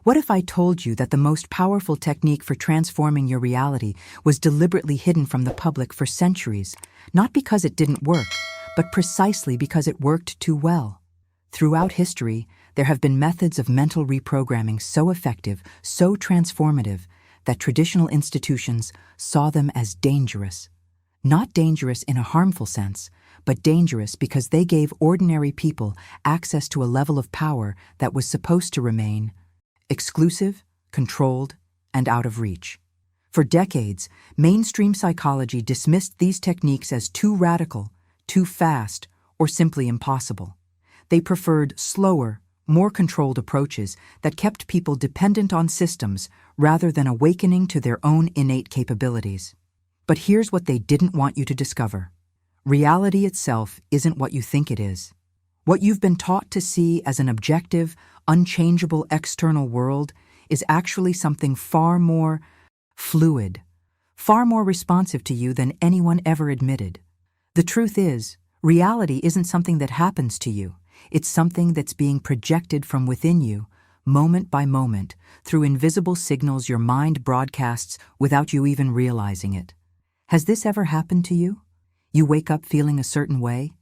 What if I told you that the most powerful technique for transforming your reality was deliberately hidden from the public for centuries, not because it didn't work, but precisely because it worked too well? Throughout history, there have been methods of mental reprogramming so effective, so transformative, that traditional institutions saw them as dangerous. Not dangerous in a harmful sense, but dangerous because they gave ordinary people access to a level of power that was supposed to remain exclusive, controlled, and out of reach. For decades, mainstream psychology dismissed these techniques as too radical, too fast, or simply impossible. They preferred slower, more controlled approaches that kept people dependent on systems rather than awakening to their own innate capabilities. But here's what they didn't want you to discover. Reality itself isn't what you think it is. What you've been taught to see as an objective, unchangeable external world is actually something far more fluid, far more responsive to you than anyone ever admitted. The truth is, reality isn't something that happens to you. It's something that's being projected from within you, moment by moment, through invisible signals your mind broadcasts without you even realizing it. Has this ever happened to you? You wake up feeling a certain way,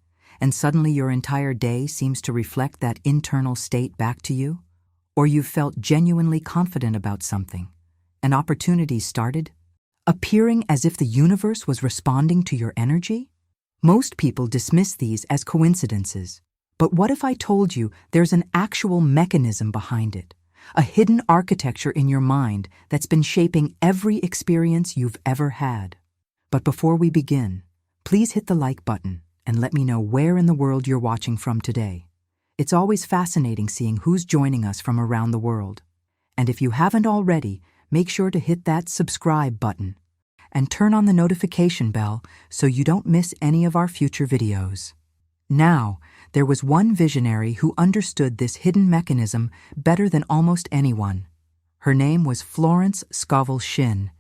and suddenly your entire day seems to reflect that internal state back to you? Or you've felt genuinely confident about something, and opportunities started, appearing as if the universe was responding to your energy? Most people dismiss these as coincidences. But what if I told you there's an actual mechanism behind it, a hidden architecture in your mind that's been shaping every experience you've ever had? But before we begin, please hit the like button and let me know where in the world you're watching from today. It's always fascinating seeing who's joining us from around the world. And if you haven't already, make sure to hit that subscribe button and turn on the notification bell so you don't miss any of our future videos. Now, there was one visionary who understood this hidden mechanism better than almost anyone. Her name was Florence Scovel Shinn,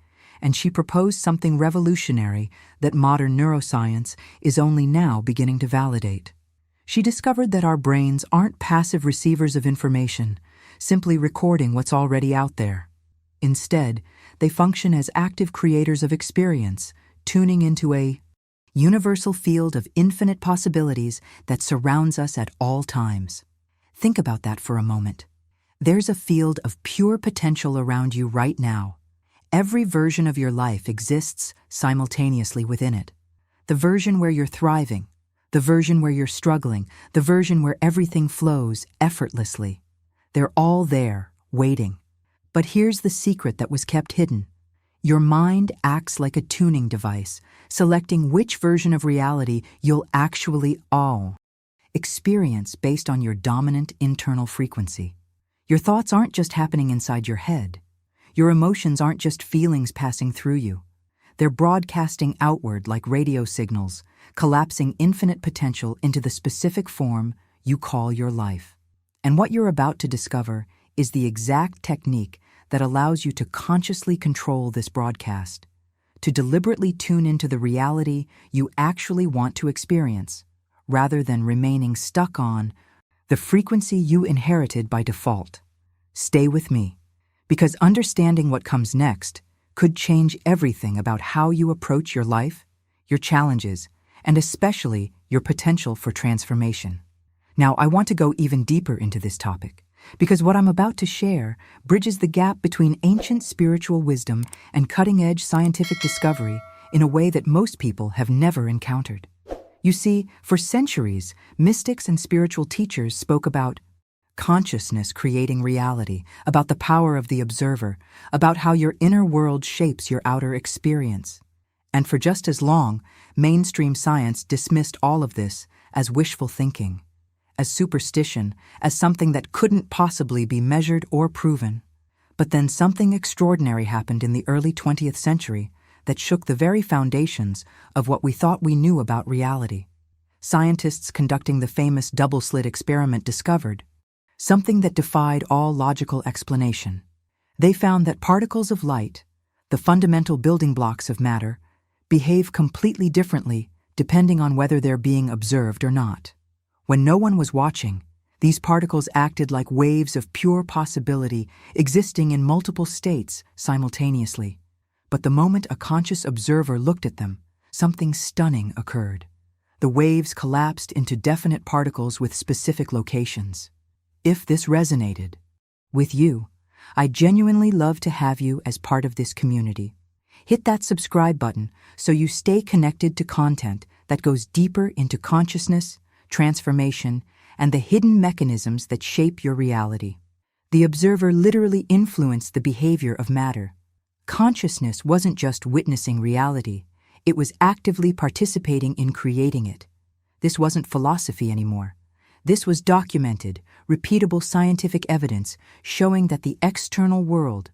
and she proposed something revolutionary that modern neuroscience is only now beginning to validate. She discovered that our brains aren't passive receivers of information, simply recording what's already out there. Instead, they function as active creators of experience, tuning into a universal field of infinite possibilities that surrounds us at all times. Think about that for a moment. There's a field of pure potential around you right now. Every version of your life exists simultaneously within it. The version where you're thriving, the version where you're struggling, the version where everything flows effortlessly. They're all there, waiting. But here's the secret that was kept hidden. Your mind acts like a tuning device, selecting which version of reality you'll actually experience based on your dominant internal frequency. Your thoughts aren't just happening inside your head. Your emotions aren't just feelings passing through you. They're broadcasting outward like radio signals, collapsing infinite potential into the specific form you call your life. And what you're about to discover is the exact technique that allows you to consciously control this broadcast, to deliberately tune into the reality you actually want to experience, rather than remaining stuck on the frequency you inherited by default. Stay with me, because understanding what comes next could change everything about how you approach your life, your challenges, and especially your potential for transformation. Now, I want to go even deeper into this topic, because what I'm about to share bridges the gap between ancient spiritual wisdom and cutting-edge scientific discovery in a way that most people have never encountered. You see, for centuries, mystics and spiritual teachers spoke about consciousness creating reality, about the power of the observer, about how your inner world shapes your outer experience. And for just as long, mainstream science dismissed all of this as wishful thinking, as superstition, as something that couldn't possibly be measured or proven. But then something extraordinary happened in the early 20th century that shook the very foundations of what we thought we knew about reality. Scientists conducting the famous double-slit experiment discovered something that defied all logical explanation. They found that particles of light, the fundamental building blocks of matter, behave completely differently depending on whether they're being observed or not. When no one was watching, These particles acted like waves of pure possibility, existing in multiple states simultaneously. But the moment a conscious observer looked at them, something stunning occurred. The waves collapsed into definite particles with specific locations. If this resonated with you, I genuinely love to have you as part of this community. Hit that subscribe button so you stay connected to content that goes deeper into consciousness, transformation, and the hidden mechanisms that shape your reality. The observer literally influenced the behavior of matter. Consciousness wasn't just witnessing reality, it was actively participating in creating it. This wasn't philosophy anymore. This was documented, repeatable scientific evidence showing that the external world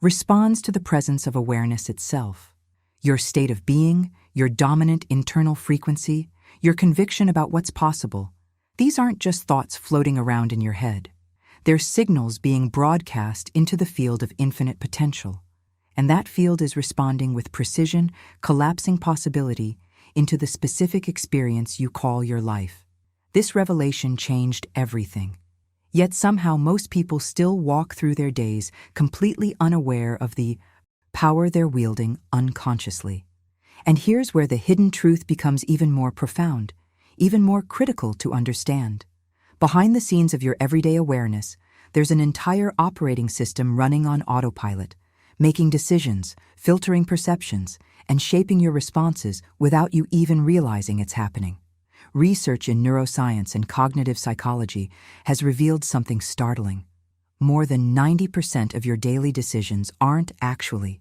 responds to the presence of awareness itself. Your state of being, your dominant internal frequency, your conviction about what's possible, these aren't just thoughts floating around in your head. They're signals being broadcast into the field of infinite potential. And that field is responding with precision, collapsing possibility into the specific experience you call your life. This revelation changed everything. Yet somehow most people still walk through their days completely unaware of the power they're wielding unconsciously. And here's where the hidden truth becomes even more profound, even more critical to understand. Behind the scenes of your everyday awareness, there's an entire operating system running on autopilot, making decisions, filtering perceptions, and shaping your responses without you even realizing it's happening. Research in neuroscience and cognitive psychology has revealed something startling. More than 90% of your daily decisions aren't actually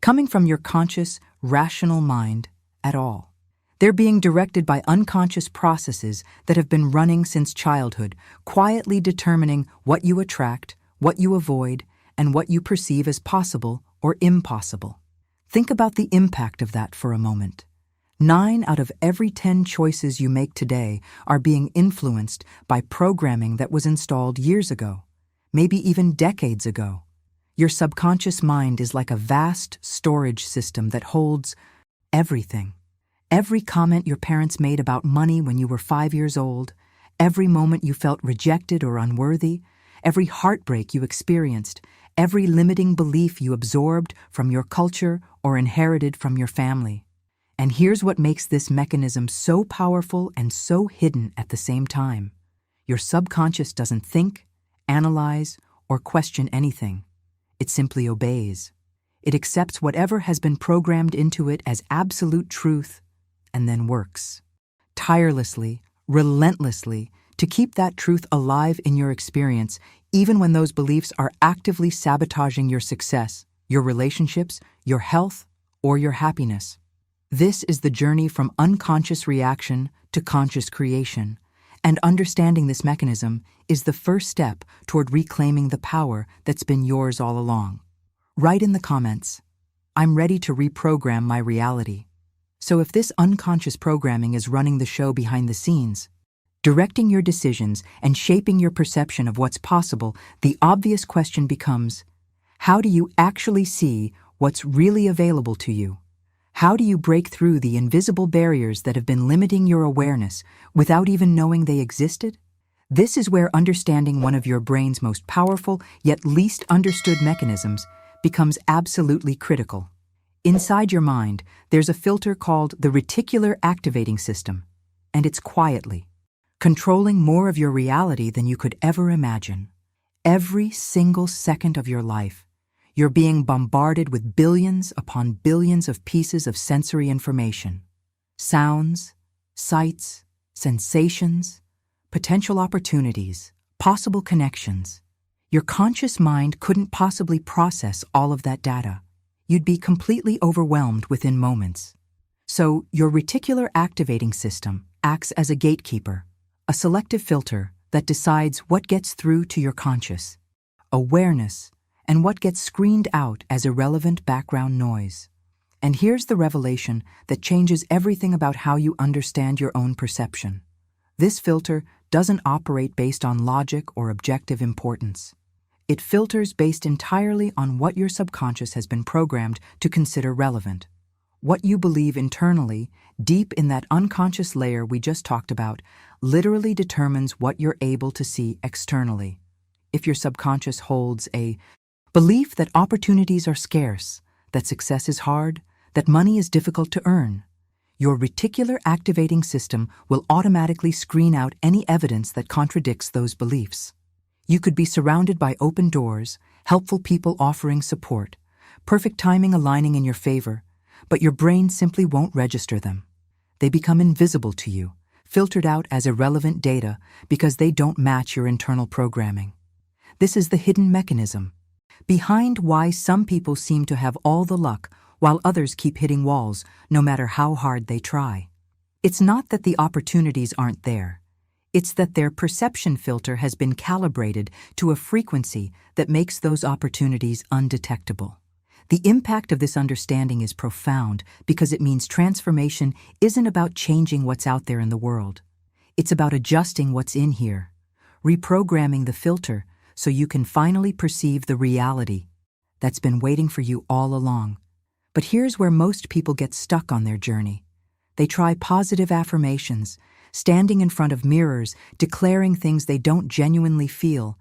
coming from your conscious, rational mind at all. They're being directed by unconscious processes that have been running since childhood, quietly determining what you attract, what you avoid, and what you perceive as possible or impossible. Think about the impact of that for a moment. 9 out of every 10 choices you make today are being influenced by programming that was installed years ago, maybe even decades ago. Your subconscious mind is like a vast storage system that holds everything. Every comment your parents made about money when you were 5 years old, every moment you felt rejected or unworthy, every heartbreak you experienced, every limiting belief you absorbed from your culture or inherited from your family. And here's what makes this mechanism so powerful and so hidden at the same time. Your subconscious doesn't think, analyze, or question anything. It simply obeys. It accepts whatever has been programmed into it as absolute truth and then works tirelessly, relentlessly, to keep that truth alive in your experience, even when those beliefs are actively sabotaging your success, your relationships, your health, or your happiness. This is the journey from unconscious reaction to conscious creation, and understanding this mechanism is the first step toward reclaiming the power that's been yours all along. Write in the comments, "I'm ready to reprogram my reality." So if this unconscious programming is running the show behind the scenes, directing your decisions and shaping your perception of what's possible, the obvious question becomes, how do you actually see what's really available to you? How do you break through the invisible barriers that have been limiting your awareness without even knowing they existed? This is where understanding one of your brain's most powerful yet least understood mechanisms becomes absolutely critical. Inside your mind, there's a filter called the reticular activating system, and it's quietly controlling more of your reality than you could ever imagine. Every single second of your life, you're being bombarded with billions upon billions of pieces of sensory information. Sounds, sights, sensations, potential opportunities, possible connections. Your conscious mind couldn't possibly process all of that data. You'd be completely overwhelmed within moments. So your reticular activating system acts as a gatekeeper, a selective filter that decides what gets through to your conscious awareness and what gets screened out as irrelevant background noise. And here's the revelation that changes everything about how you understand your own perception. This filter doesn't operate based on logic or objective importance. It filters based entirely on what your subconscious has been programmed to consider relevant. What you believe internally, deep in that unconscious layer we just talked about, literally determines what you're able to see externally. If your subconscious holds a belief that opportunities are scarce, that success is hard, that money is difficult to earn, your reticular activating system will automatically screen out any evidence that contradicts those beliefs. You could be surrounded by open doors, helpful people offering support, perfect timing aligning in your favor, but your brain simply won't register them. They become invisible to you, filtered out as irrelevant data because they don't match your internal programming. This is the hidden mechanism behind why some people seem to have all the luck while others keep hitting walls no matter how hard they try. It's not that the opportunities aren't there. It's that their perception filter has been calibrated to a frequency that makes those opportunities undetectable. The impact of this understanding is profound because it means transformation isn't about changing what's out there in the world. It's about adjusting what's in here, reprogramming the filter so you can finally perceive the reality that's been waiting for you all along. But here's where most people get stuck on their journey. They try positive affirmations, standing in front of mirrors, declaring things they don't genuinely feel,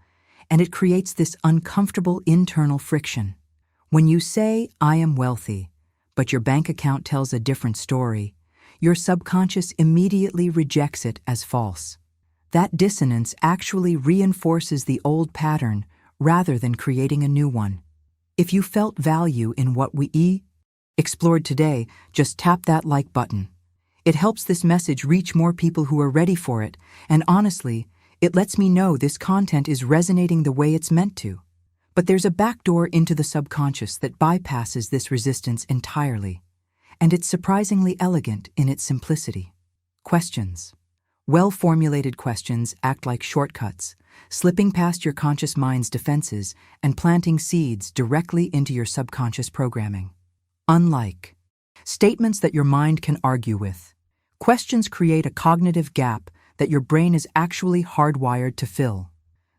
and it creates this uncomfortable internal friction. When you say, "I am wealthy," but your bank account tells a different story, your subconscious immediately rejects it as false. That dissonance actually reinforces the old pattern rather than creating a new one. If you felt value in what we explored today, just tap that like button. It helps this message reach more people who are ready for it, and honestly, it lets me know this content is resonating the way it's meant to. But there's a backdoor into the subconscious that bypasses this resistance entirely, and it's surprisingly elegant in its simplicity. Questions. Well-formulated questions act like shortcuts, slipping past your conscious mind's defenses and planting seeds directly into your subconscious programming. Unlike statements that your mind can argue with, questions create a cognitive gap that your brain is actually hardwired to fill.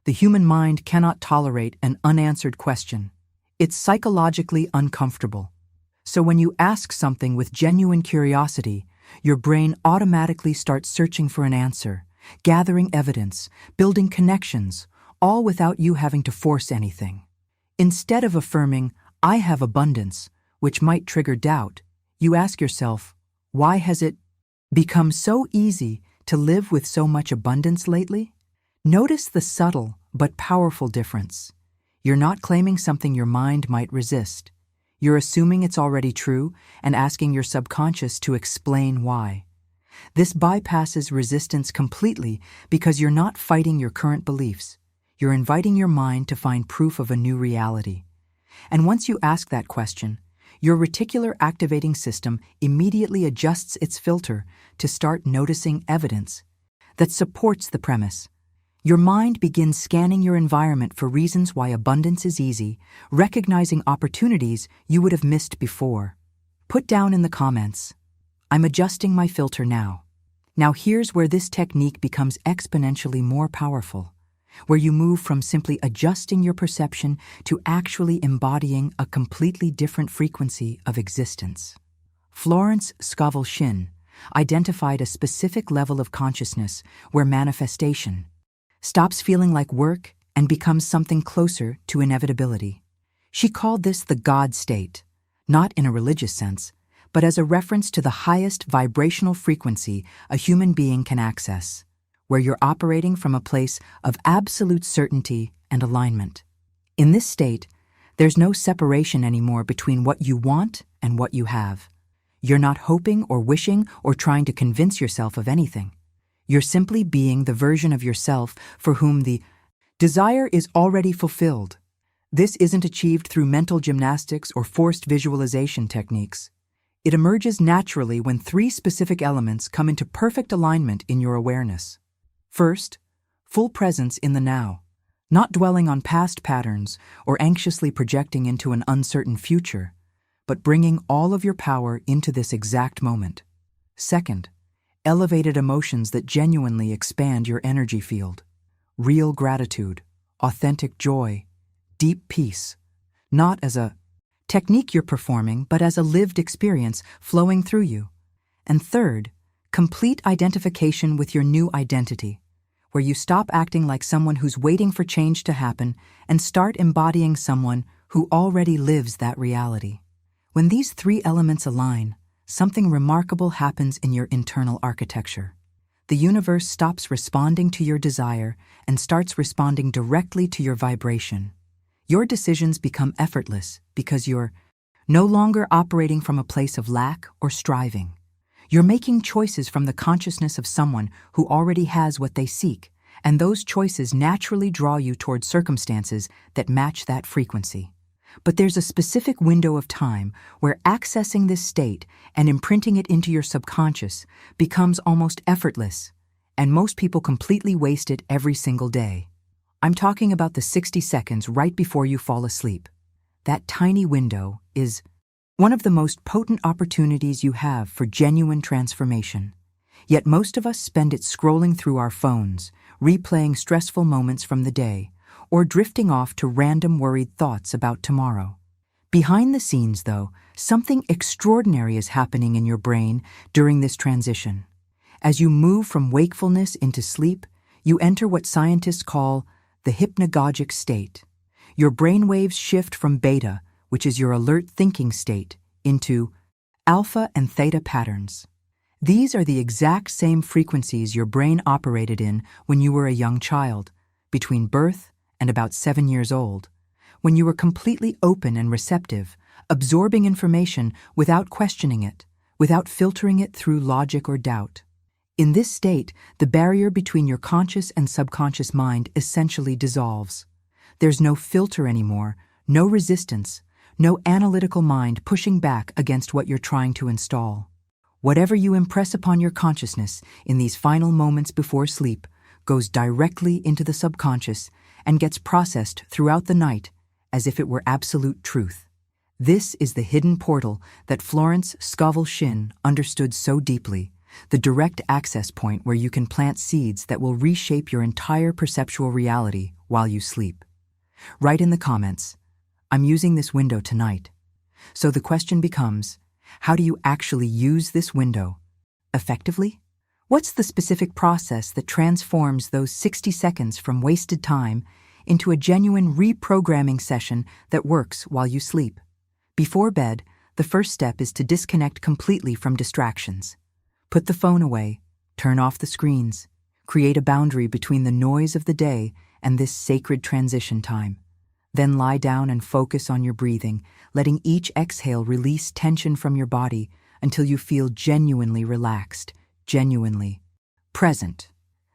The human mind cannot tolerate an unanswered question. It's psychologically uncomfortable. So when you ask something with genuine curiosity, your brain automatically starts searching for an answer, gathering evidence, building connections, all without you having to force anything. Instead of affirming, "I have abundance," which might trigger doubt, you ask yourself, why has it become so easy to live with so much abundance lately? Notice the subtle but powerful difference. You're not claiming something your mind might resist. You're assuming it's already true and asking your subconscious to explain why. This bypasses resistance completely because you're not fighting your current beliefs. You're inviting your mind to find proof of a new reality. And once you ask that question, your reticular activating system immediately adjusts its filter to start noticing evidence that supports the premise. Your mind begins scanning your environment for reasons why abundance is easy, recognizing opportunities you would have missed before. Put down in the comments, "I'm adjusting my filter now." Now here's where this technique becomes exponentially more powerful, where you move from simply adjusting your perception to actually embodying a completely different frequency of existence. Florence Scovel-Shinn identified a specific level of consciousness where manifestation stops feeling like work and becomes something closer to inevitability. She called this the God state, not in a religious sense, but as a reference to the highest vibrational frequency a human being can access, where you're operating from a place of absolute certainty and alignment. In this state, there's no separation anymore between what you want and what you have. You're not hoping or wishing or trying to convince yourself of anything. You're simply being the version of yourself for whom the desire is already fulfilled. This isn't achieved through mental gymnastics or forced visualization techniques. It emerges naturally when three specific elements come into perfect alignment in your awareness. First, full presence in the now, not dwelling on past patterns or anxiously projecting into an uncertain future, but bringing all of your power into this exact moment. Second, elevated emotions that genuinely expand your energy field. Real gratitude, authentic joy, deep peace, not as a technique you're performing, but as a lived experience flowing through you. And third, Complete identification with your new identity, where you stop acting like someone who's waiting for change to happen and start embodying someone who already lives that reality. When these three elements align, something remarkable happens in your internal architecture. The universe stops responding to your desire and starts responding directly to your vibration. Your decisions become effortless because you're no longer operating from a place of lack or striving. You're making choices from the consciousness of someone who already has what they seek, and those choices naturally draw you towards circumstances that match that frequency. But there's a specific window of time where accessing this state and imprinting it into your subconscious becomes almost effortless, and most people completely waste it every single day. I'm talking about the 60 seconds right before you fall asleep. That tiny window is one of the most potent opportunities you have for genuine transformation. Yet most of us spend it scrolling through our phones, replaying stressful moments from the day, or drifting off to random worried thoughts about tomorrow. Behind the scenes, though, something extraordinary is happening in your brain during this transition. As you move from wakefulness into sleep, you enter what scientists call the hypnagogic state. Your brainwaves shift from beta, which is your alert thinking state, into alpha and theta patterns. These are the exact same frequencies your brain operated in when you were a young child, between birth and about 7 years old, when you were completely open and receptive, absorbing information without questioning it, without filtering it through logic or doubt. In this state, the barrier between your conscious and subconscious mind essentially dissolves. There's no filter anymore, no resistance, no analytical mind pushing back against what you're trying to install. Whatever you impress upon your consciousness in these final moments before sleep goes directly into the subconscious and gets processed throughout the night as if it were absolute truth. This is the hidden portal that Florence Scovel-Shinn understood so deeply, the direct access point where you can plant seeds that will reshape your entire perceptual reality while you sleep. Write in the comments, "I'm using this window tonight." So the question becomes, how do you actually use this window effectively? What's the specific process that transforms those 60 seconds from wasted time into a genuine reprogramming session that works while you sleep? Before bed, the first step is to disconnect completely from distractions. Put the phone away, turn off the screens, create a boundary between the noise of the day and this sacred transition time. Then lie down and focus on your breathing, letting each exhale release tension from your body until you feel genuinely relaxed, genuinely present.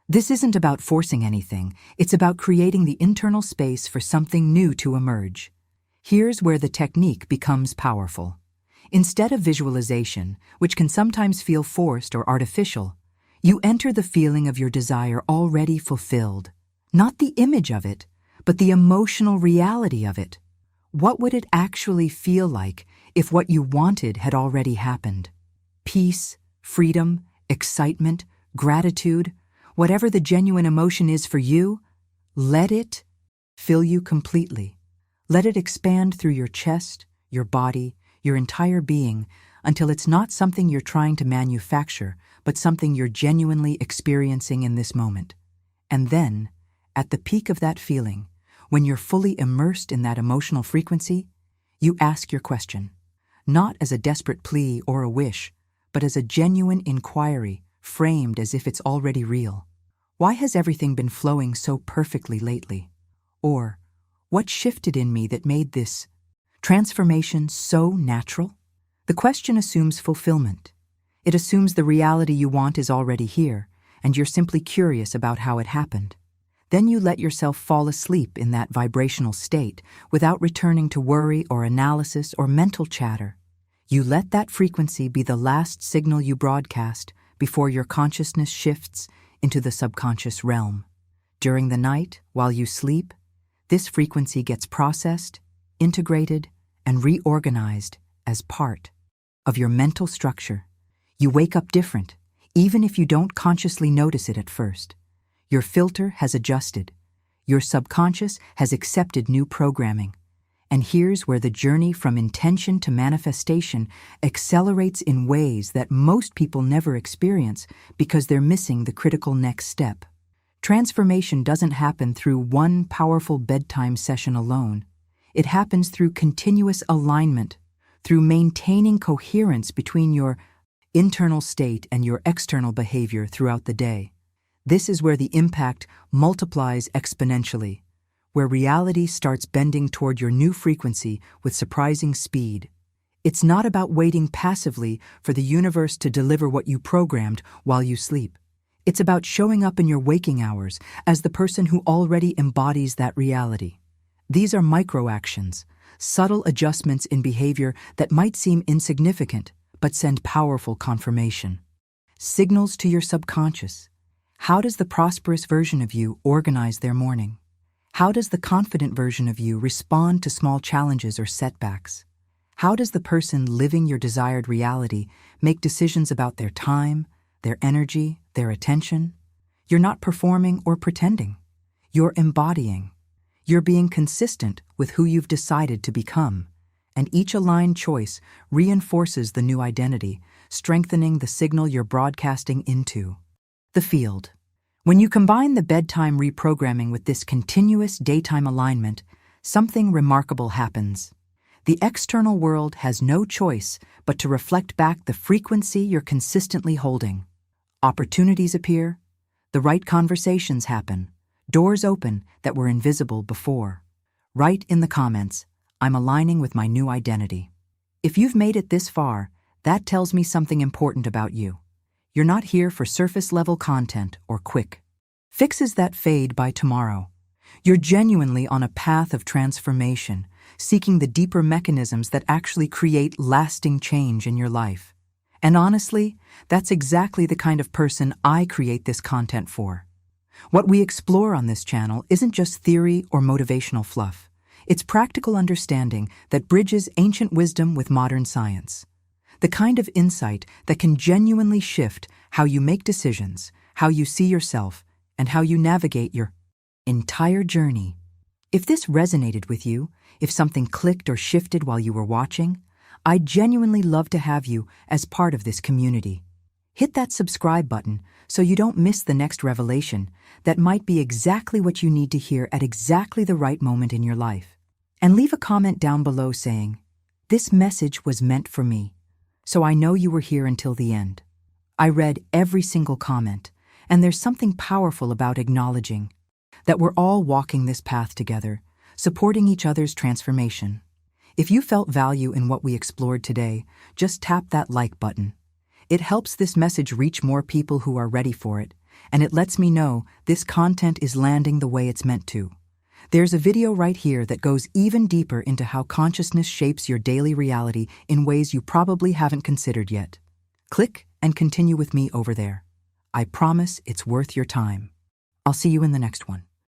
This isn't about forcing anything, it's about creating the internal space for something new to emerge. Here's where the technique becomes powerful. Instead of visualization, which can sometimes feel forced or artificial, you enter the feeling of your desire already fulfilled. Not the image of it, but the emotional reality of it. What would it actually feel like if what you wanted had already happened? Peace, freedom, excitement, gratitude, whatever the genuine emotion is for you, let it fill you completely. Let it expand through your chest, your body, your entire being, until it's not something you're trying to manufacture, but something you're genuinely experiencing in this moment. And then, at the peak of that feeling, when you're fully immersed in that emotional frequency, you ask your question, not as a desperate plea or a wish, but as a genuine inquiry framed as if it's already real. Why has everything been flowing so perfectly lately? Or, what shifted in me that made this transformation so natural? The question assumes fulfillment. It assumes the reality you want is already here, and you're simply curious about how it happened. Then you let yourself fall asleep in that vibrational state without returning to worry or analysis or mental chatter. You let that frequency be the last signal you broadcast before your consciousness shifts into the subconscious realm. During the night, while you sleep, this frequency gets processed, integrated, and reorganized as part of your mental structure. You wake up different, even if you don't consciously notice it at first. Your filter has adjusted. Your subconscious has accepted new programming. And here's where the journey from intention to manifestation accelerates in ways that most people never experience because they're missing the critical next step. Transformation doesn't happen through one powerful bedtime session alone. It happens through continuous alignment, through maintaining coherence between your internal state and your external behavior throughout the day. This is where the impact multiplies exponentially, where reality starts bending toward your new frequency with surprising speed. It's not about waiting passively for the universe to deliver what you programmed while you sleep. It's about showing up in your waking hours as the person who already embodies that reality. These are micro-actions, subtle adjustments in behavior that might seem insignificant but send powerful confirmation. Signals to your subconscious. How does the prosperous version of you organize their morning? How does the confident version of you respond to small challenges or setbacks? How does the person living your desired reality make decisions about their time, their energy, their attention? You're not performing or pretending. You're embodying. You're being consistent with who you've decided to become. And each aligned choice reinforces the new identity, strengthening the signal you're broadcasting into. The field. When you combine the bedtime reprogramming with this continuous daytime alignment, something remarkable happens. The external world has no choice but to reflect back the frequency you're consistently holding. Opportunities appear, the right conversations happen, doors open that were invisible before. Write in the comments, "I'm aligning with my new identity." If you've made it this far, that tells me something important about you. You're not here for surface-level content or quick fixes that fade by tomorrow. You're genuinely on a path of transformation, seeking the deeper mechanisms that actually create lasting change in your life. And honestly, that's exactly the kind of person I create this content for. What we explore on this channel isn't just theory or motivational fluff. It's practical understanding that bridges ancient wisdom with modern science. The kind of insight that can genuinely shift how you make decisions, how you see yourself, and how you navigate your entire journey. If this resonated with you, if something clicked or shifted while you were watching, I'd genuinely love to have you as part of this community. Hit that subscribe button so you don't miss the next revelation that might be exactly what you need to hear at exactly the right moment in your life. And leave a comment down below saying, "This message was meant for me," so I know you were here until the end. I read every single comment, and there's something powerful about acknowledging that we're all walking this path together, supporting each other's transformation. If you felt value in what we explored today, just tap that like button. It helps this message reach more people who are ready for it, and it lets me know this content is landing the way it's meant to. There's a video right here that goes even deeper into how consciousness shapes your daily reality in ways you probably haven't considered yet. Click and continue with me over there. I promise it's worth your time. I'll see you in the next one.